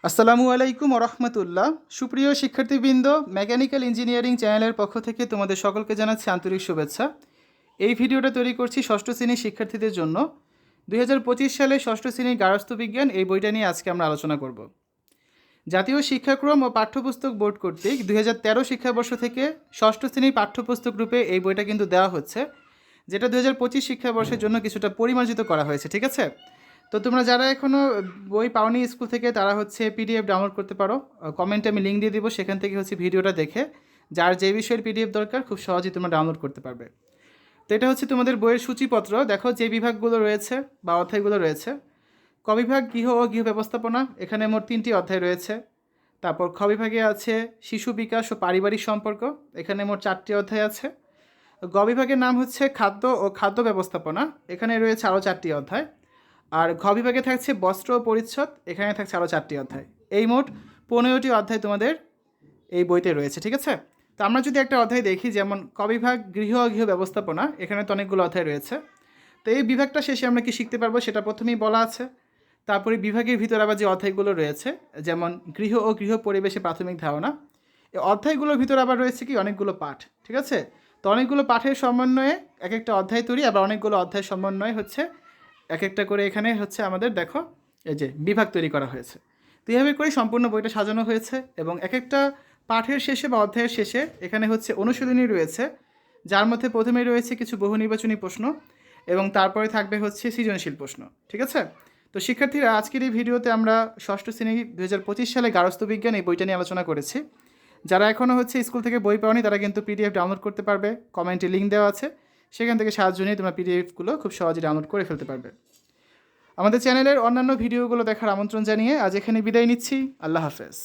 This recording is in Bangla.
আসসালামু আলাইকুম রহমতুল্লাহ। সুপ্রিয় শিক্ষার্থীবৃন্দ, মেকানিক্যাল ইঞ্জিনিয়ারিং চ্যানেলের পক্ষ থেকে তোমাদের সকলকে জানাচ্ছি আন্তরিক শুভেচ্ছা। এই ভিডিওটা তৈরি করছি ষষ্ঠ শ্রেণীর শিক্ষার্থীদের জন্য। 2025 সালে ষষ্ঠ শ্রেণীর গার্হস্থ্য বিজ্ঞান এই বইটা নিয়ে আজকে আমরা আলোচনা করব। জাতীয় শিক্ষাক্রম ও পাঠ্যপুস্তক বোর্ড কর্তৃক 2013 শিক্ষাবর্ষ থেকে ষষ্ঠ শ্রেণীর পাঠ্যপুস্তক রূপে এই বইটা কিন্তু দেওয়া হচ্ছে, যেটা 2025 শিক্ষাবর্ষের জন্য কিছুটা পরিমার্জিত করা হয়েছে। ঠিক আছে, তো তোমরা যারা এখনও বই পাওনি স্কুল থেকে তারা পিডিএফ ডাউনলোড করতে পারো। কমেন্টে আমি লিঙ্ক দিয়ে দিব, সেখান থেকে ভিডিওটা দেখে যার যে বিষয়ের পিডিএফ দরকার খুব সহজেই তোমরা ডাউনলোড করতে পারবে। তো এটা তোমাদের বইয়ের সূচিপত্র। দেখো যে বিভাগগুলো রয়েছে বা অধ্যায়গুলো রয়েছে। ক বিভাগ গৃহ ও গৃহ ব্যবস্থাপনা, এখানে মোট 3টি অধ্যায় রয়েছে। তারপর খ বিভাগে আছে শিশু বিকাশ ও পারিবারিক সম্পর্ক, এখানে মোট 4টি অধ্যায় আছে। গ বিভাগের নাম খাদ্য ও খাদ্য ব্যবস্থাপনা, এখানে রয়েছে আরও 4টি অধ্যায়। আর ঘ বিভাগে থাকছে বস্ত্র ও পরিচ্ছদ, এখানে থাকছে আরও 4টি অধ্যায়। এই মোট 15টি অধ্যায় তোমাদের এই বইতে রয়েছে। ঠিক আছে, তো আমরা যদি একটা অধ্যায় দেখি, যেমন ক বিভাগ গৃহ ও গৃহ ব্যবস্থাপনা, এখানে তো অনেকগুলো অধ্যায় রয়েছে। তো এই বিভাগটা শেষে আমরা কি শিখতে পারবো সেটা প্রথমেই বলা আছে। তারপরে বিভাগের ভিতরে আবার যে অধ্যায়গুলো রয়েছে, যেমন গৃহ ও গৃহ পরিবেশে প্রাথমিক ধারণা, এই অধ্যায়গুলোর ভিতরে আবার রয়েছে কি অনেকগুলো পাঠ। ঠিক আছে, তো অনেকগুলো পাঠের সমন্বয়ে এক একটা অধ্যায় তৈরি, আবার অনেকগুলো অধ্যায় সমন্বয়ে এক একটা করে এখানে আমাদের দেখো এই যে বিভাগ তৈরি করা হয়েছে। তো এইভাবে করে সম্পূর্ণ বইটা সাজানো হয়েছে, এবং এক একটা পাঠের শেষে বা অধ্যায়ের শেষে এখানে অনুশীলনী রয়েছে, যার মধ্যে প্রথমেই রয়েছে কিছু বহু নির্বাচনী প্রশ্ন, এবং তারপরে থাকবে সৃজনশীল প্রশ্ন। ঠিক আছে, তো শিক্ষার্থীরা, আজকের এই ভিডিওতে আমরা ষষ্ঠ শ্রেণী 2025 সালে গার্হস্থ্য বিজ্ঞান এই বইটা নিয়ে আলোচনা করেছি। যারা এখনও স্কুল থেকে বই পাওনি তারা কিন্তু পিডিএফ ডাউনলোড করতে পারবে, কমেন্টে লিঙ্ক দেওয়া আছে, সেখান থেকে সাহায্য নিয়ে তোমরা পিডিএফগুলো খুব সহজে ডাউনলোড করে ফেলতে পারবে। আমাদের চ্যানেলের অন্যান্য ভিডিওগুলো দেখার আমন্ত্রণ জানিয়ে আজ এখানে বিদায় নিচ্ছি। আল্লাহ হাফেজ।